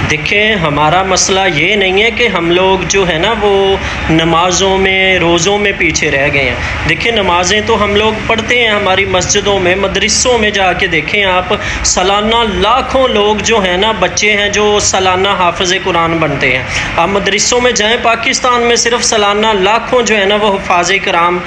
دیکھیں ہمارا مسئلہ یہ نہیں ہے کہ ہم لوگ جو ہے نا وہ نمازوں میں روزوں میں پیچھے رہ گئے ہیں۔ دیکھیں نمازیں تو ہم لوگ پڑھتے ہیں ہماری مسجدوں میں، مدرسوں میں جا کے دیکھیں آپ، سالانہ لاکھوں لوگ جو ہیں نا بچے ہیں جو سالانہ حافظ قرآن بنتے ہیں۔ آپ مدرسوں میں جائیں، پاکستان میں صرف سالانہ لاکھوں جو ہے نا وہ حفاظ کرام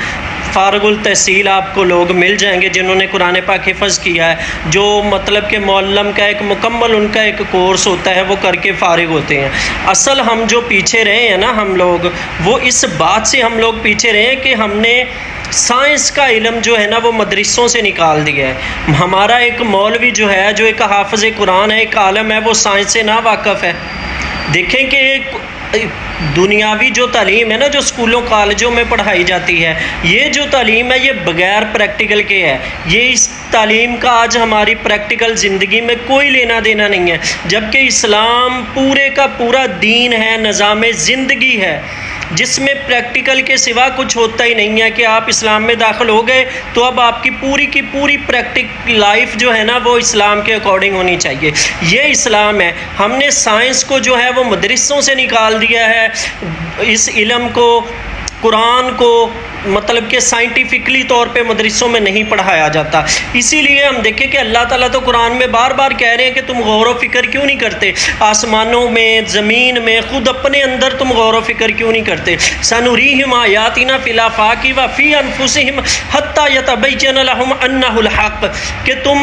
فارغ التحصیل آپ کو لوگ مل جائیں گے جنہوں نے قرآن پاک حفظ کیا ہے، جو مطلب کہ معلم کا ایک مکمل ان کا ایک کورس ہوتا ہے وہ کر کے فارغ ہوتے ہیں۔ اصل ہم جو پیچھے رہے ہیں نا ہم لوگ، وہ اس بات سے ہم لوگ پیچھے رہے ہیں کہ ہم نے سائنس کا علم جو ہے نا وہ مدرسوں سے نکال دیا ہے۔ ہمارا ایک مولوی جو ہے، جو ایک حافظ قرآن ہے، ایک عالم ہے، وہ سائنس سے نا واقف ہے۔ دیکھیں کہ دنیاوی جو تعلیم ہے نا، جو اسکولوں کالجوں میں پڑھائی جاتی ہے، یہ جو تعلیم ہے یہ بغیر پریکٹیکل کے ہے۔ یہ اس تعلیم کا آج ہماری پریکٹیکل زندگی میں کوئی لینا دینا نہیں ہے، جبکہ اسلام پورے کا پورا دین ہے، نظام زندگی ہے، جس میں پریکٹیکل کے سوا کچھ ہوتا ہی نہیں ہے کہ آپ اسلام میں داخل ہو گئے تو اب آپ کی پوری پریکٹیکل لائف جو ہے نا وہ اسلام کے اکارڈنگ ہونی چاہیے۔ یہ اسلام ہے۔ ہم نے سائنس کو جو ہے وہ مدرسوں سے نکال دیا ہے، اس علم کو، قرآن کو مطلب کہ سائنٹیفکلی طور پہ مدرسوں میں نہیں پڑھایا جاتا۔ اسی لیے ہم دیکھیں کہ اللہ تعالیٰ تو قرآن میں بار بار کہہ رہے ہیں کہ تم غور و فکر کیوں نہیں کرتے، آسمانوں میں، زمین میں، خود اپنے اندر تم غور و فکر کیوں نہیں کرتے۔ سنریہم آیاتنا فی الآفاق وفی انفسہم حتی یتبین لہم انہ الحق، کہ تم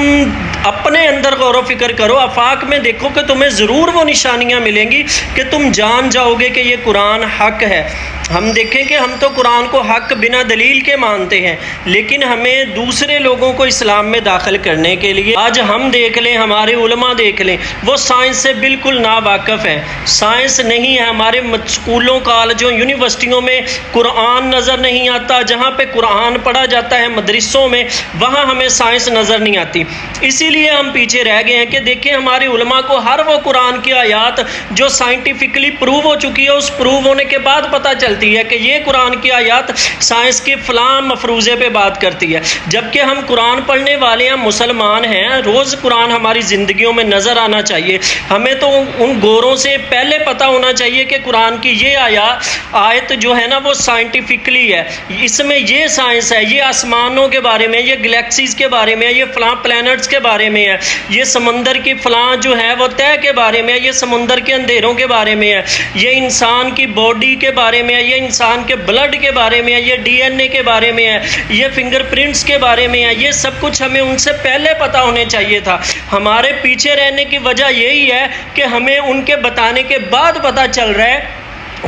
اپنے اندر غور و فکر کرو، آفاق میں دیکھو کہ تمہیں ضرور وہ نشانیاں ملیں گی کہ تم جان جاؤ گے کہ یہ قرآن حق ہے۔ ہم دیکھیں کہ ہم تو قرآن کو حق بنا دلیل کے مانتے ہیں، لیکن ہمیں دوسرے لوگوں کو اسلام میں داخل کرنے کے لیے، آج ہم دیکھ لیں، ہمارے علماء دیکھ لیں، وہ سائنس سے بالکل ناواقف ہیں۔ سائنس نہیں ہے، ہمارے اسکولوں کالجوں یونیورسٹیوں میں قرآن نظر نہیں آتا۔ جہاں پہ قرآن پڑھا جاتا ہے مدرسوں میں، وہاں ہمیں سائنس نظر نہیں آتی۔ اسی لیے ہم پیچھے رہ گئے ہیں کہ دیکھیں ہمارے علماء کو ہر وہ قرآن کی آیات جو سائنٹیفکلی پروو ہو چکی ہے، اس پروو ہونے کے بعد پتہ چلتی ہے کہ یہ قرآن کی آیات سائنس کے فلاں مفروضے پہ بات کرتی ہے، جبکہ ہم قرآن پڑھنے والے ہیں، مسلمان ہیں، روز قرآن ہماری زندگیوں میں نظر آنا چاہیے۔ ہمیں تو ان گوروں سے پہلے پتہ ہونا چاہیے کہ قرآن کی یہ آیت جو ہے نا وہ سائنٹیفکلی ہے، اس میں یہ سائنس ہے، یہ آسمانوں کے بارے میں، یہ گلیکسیز کے بارے میں، یہ فلاں پلینٹس کے بارے میں ہے، یہ سمندر کی فلاں جو ہے وہ طے کے بارے میں ہے، یہ سمندر کے اندھیروں کے بارے میں ہے، یہ انسان کی باڈی کے بارے میں ہے، یہ انسان کے بلڈ کے بارے میں ہے، یہ ڈی این اے کے بارے میں ہے، یہ فنگر پرنٹس کے بارے میں ہے۔ یہ سب کچھ ہمیں ان سے پہلے پتہ ہونے چاہیے تھا۔ ہمارے پیچھے رہنے کی وجہ یہی ہے کہ ہمیں ان کے بتانے کے بعد پتہ چل رہا ہے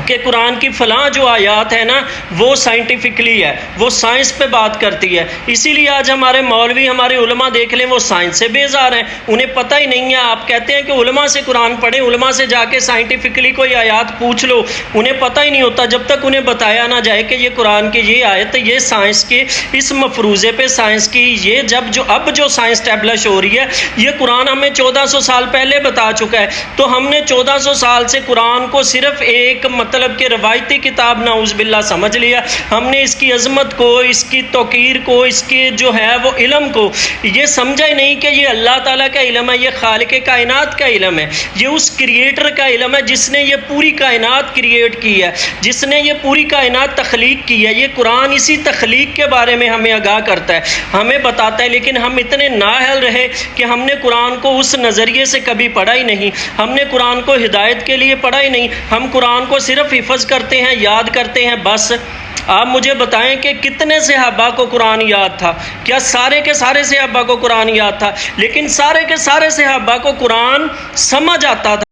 کہ قرآن کی فلاں جو آیات ہے نا وہ سائنٹیفکلی ہے، وہ سائنس پہ بات کرتی ہے۔ اسی لیے آج ہمارے مولوی، ہمارے علماء دیکھ لیں، وہ سائنس سے بیزار ہیں، انہیں پتہ ہی نہیں ہے۔ آپ کہتے ہیں کہ علماء سے قرآن پڑھیں، علماء سے جا کے سائنٹیفکلی کوئی آیات پوچھ لو، انہیں پتہ ہی نہیں ہوتا جب تک انہیں بتایا نہ جائے کہ یہ قرآن کی یہ آیت، یہ سائنس کے اس مفروضے پہ، سائنس کی یہ اب جو سائنس اسٹیبلش ہو رہی ہے، یہ قرآن ہمیں 1400 سال پہلے بتا چکا ہے۔ تو ہم نے 1400 سال سے قرآن کو صرف ایک مطلب کہ روایتی کتاب نعوذ باللہ سمجھ لیا۔ ہم نے اس کی عظمت کو، اس کی توقیر کو، اس کے جو ہے وہ علم کو یہ سمجھا ہی نہیں کہ یہ اللہ تعالیٰ کا علم ہے، یہ خالق کائنات کا علم ہے، یہ اس کریٹر کا علم ہے جس نے یہ پوری کائنات کریٹ کی ہے، جس نے یہ پوری کائنات تخلیق کی ہے۔ یہ قرآن اسی تخلیق کے بارے میں ہمیں آگاہ کرتا ہے، ہمیں بتاتا ہے، لیکن ہم اتنے نااہل رہے کہ ہم نے قرآن کو اس نظریے سے کبھی پڑھا ہی نہیں، ہم نے قرآن کو ہدایت کے لیے پڑھا ہی نہیں، ہم قرآن کو صرف حفظ کرتے ہیں، یاد کرتے ہیں بس۔ آپ مجھے بتائیں کہ کتنے صحابہ کو قرآن یاد تھا؟ کیا سارے کے سارے صحابہ کو قرآن یاد تھا؟ لیکن سارے کے سارے صحابہ کو قرآن سمجھ آتا تھا۔